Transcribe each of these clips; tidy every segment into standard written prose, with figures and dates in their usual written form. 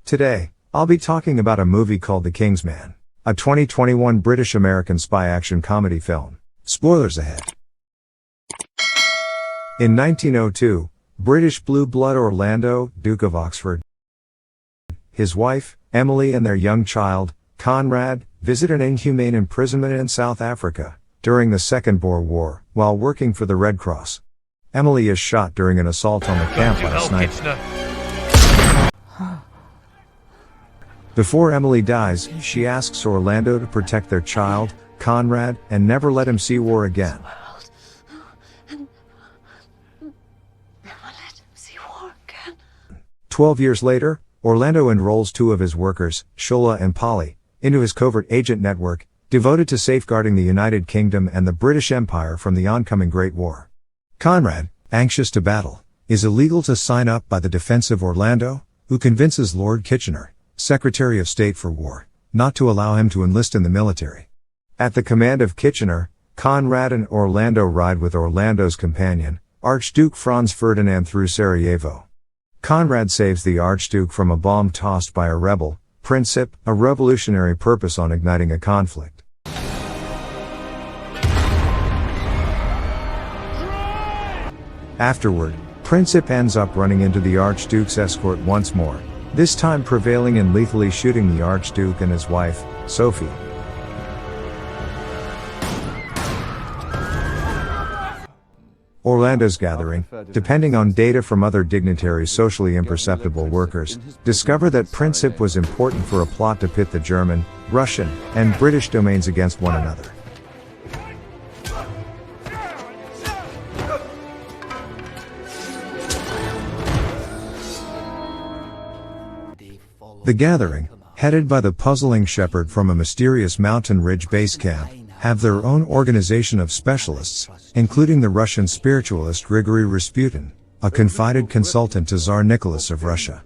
Today, I'll be talking about a movie called The King's Man, a 2021 British-American spy action comedy film. Spoilers ahead. In 1902, British blue blood Orlando, Duke of Oxford, his wife, Emily, and their young child, Conrad, visit an inhumane imprisonment in South Africa during the Second Boer War while working for the Red Cross. Emily is shot during an assault on the camp by a sniper. Before Emily dies, she asks Orlando to protect their child, Conrad, and never let him see war again. 12 years later, Orlando enrolls two of his workers, Shola and Polly, into his covert agent network, devoted to safeguarding the United Kingdom and the British Empire from the oncoming Great War. Conrad, anxious to battle, is illegal to sign up by the defensive Orlando, who convinces Lord Kitchener, Secretary of State for War, not to allow him to enlist in the military. At the command of Kitchener, Conrad and Orlando ride with Orlando's companion, Archduke Franz Ferdinand, through Sarajevo. Conrad saves the Archduke from a bomb tossed by a rebel, Princip, a revolutionary purpose on igniting a conflict. Afterward, Princip ends up running into the Archduke's escort once more, this time prevailing and lethally shooting the Archduke and his wife, Sophie. Orlando's gathering, depending on data from other dignitaries, socially imperceptible workers, discover that Princip was important for a plot to pit the German, Russian, and British domains against one another. The gathering, headed by the puzzling shepherd from a mysterious mountain ridge base camp, have their own organization of specialists, including the Russian spiritualist Grigory Rasputin, a confided consultant to Tsar Nicholas of Russia.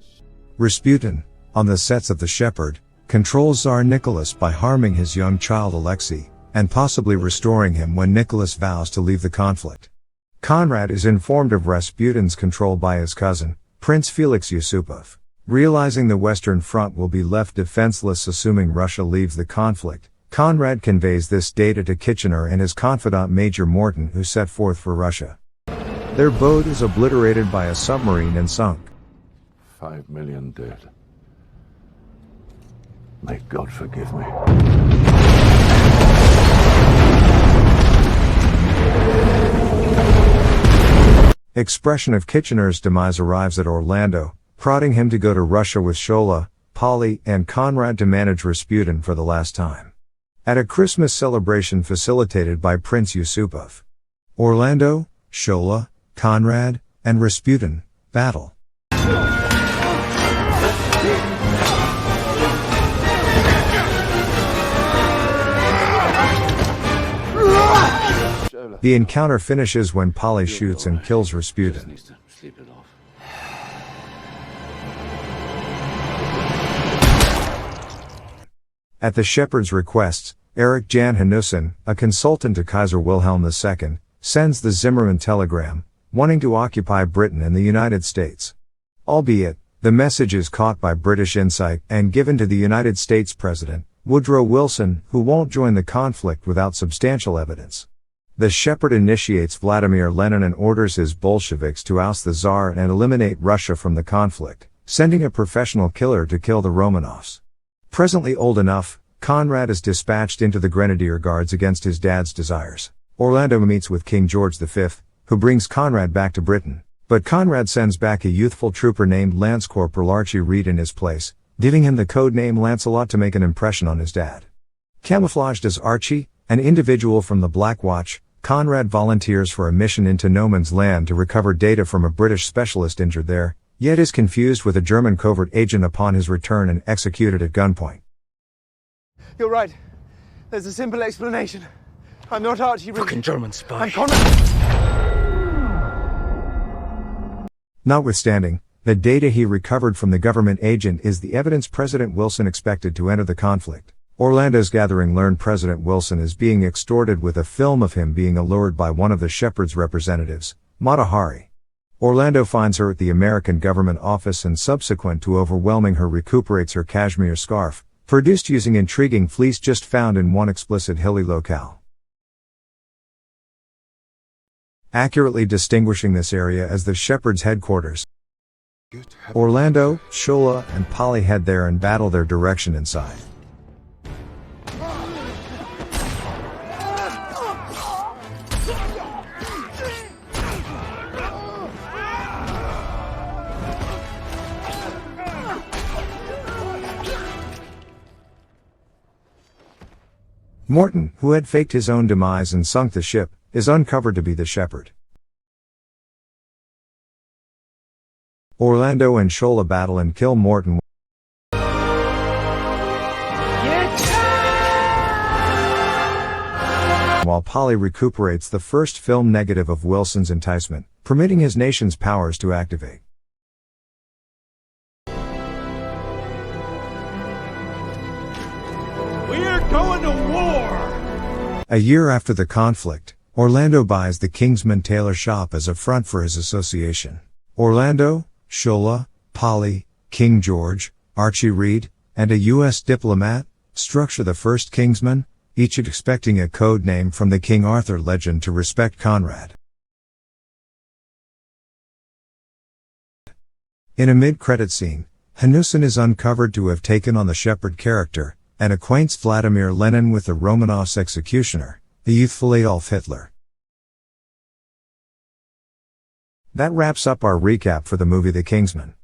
Rasputin, on the sets of The Shepherd, controls Tsar Nicholas by harming his young child Alexei, and possibly restoring him when Nicholas vows to leave the conflict. Conrad is informed of Rasputin's control by his cousin, Prince Felix Yusupov. Realizing the Western Front will be left defenseless assuming Russia leaves the conflict, Conrad conveys this data to Kitchener and his confidant Major Morton, who set forth for Russia. Their boat is obliterated by a submarine and sunk. 5 million dead. May God forgive me. Expression of Kitchener's demise arrives at Orlando, prodding him to go to Russia with Shola, Polly, and Conrad to manage Rasputin for the last time. At a Christmas celebration facilitated by Prince Yusupov, Orlando, Shola, Conrad, and Rasputin battle. The encounter finishes when Polly shoots and kills Rasputin. At the shepherd's request, Erich Jan Hanussen, a consultant to Kaiser Wilhelm II, sends the Zimmermann telegram, wanting to occupy Britain and the United States. Albeit, the message is caught by British insight and given to the United States President, Woodrow Wilson, who won't join the conflict without substantial evidence. The shepherd initiates Vladimir Lenin and orders his Bolsheviks to oust the Tsar and eliminate Russia from the conflict, sending a professional killer to kill the Romanovs. Presently old enough, Conrad is dispatched into the Grenadier Guards against his dad's desires. Orlando meets with King George V, who brings Conrad back to Britain, but Conrad sends back a youthful trooper named Lance Corporal Archie Reed in his place, giving him the code name Lancelot to make an impression on his dad. Camouflaged as Archie, an individual from the Black Watch, Conrad volunteers for a mission into no man's land to recover data from a British specialist injured there, yet is confused with a German covert agent upon his return and executed at gunpoint. You're right. There's a simple explanation. I'm not Archie Reed. Fucking German spy. I'm Conrad. Notwithstanding, the data he recovered from the government agent is the evidence President Wilson expected to enter the conflict. Orlando's gathering learned President Wilson is being extorted with a film of him being allured by one of the shepherd's representatives, Mata Hari. Orlando finds her at the American government office and subsequent to overwhelming her recuperates her cashmere scarf, produced using intriguing fleece just found in one explicit hilly locale. Accurately distinguishing this area as the Shepherd's headquarters. Orlando, Shola, and Polly head there and battle their direction inside. Morton, who had faked his own demise and sunk the ship, is uncovered to be the Shepherd. Orlando and Shola battle and kill Morton, while Polly recuperates the first film negative of Wilson's enticement, permitting his nation's powers to activate. We're going to war! A year after the conflict, Orlando buys the Kingsman tailor shop as a front for his association. Orlando, Shola, Polly, King George, Archie Reed, and a U.S. diplomat structure the first Kingsman, each expecting a code name from the King Arthur legend to respect Conrad. In a mid-credit scene, Hanussen is uncovered to have taken on the Shepherd character, and acquaints Vladimir Lenin with the Romanovs' executioner, the youthful Adolf Hitler. That wraps up our recap for the movie The Kingsman.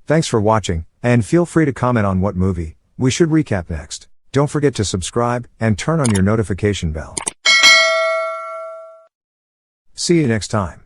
Thanks for watching, and feel free to comment on what movie we should recap next. Don't forget to subscribe and turn on your notification bell. See you next time.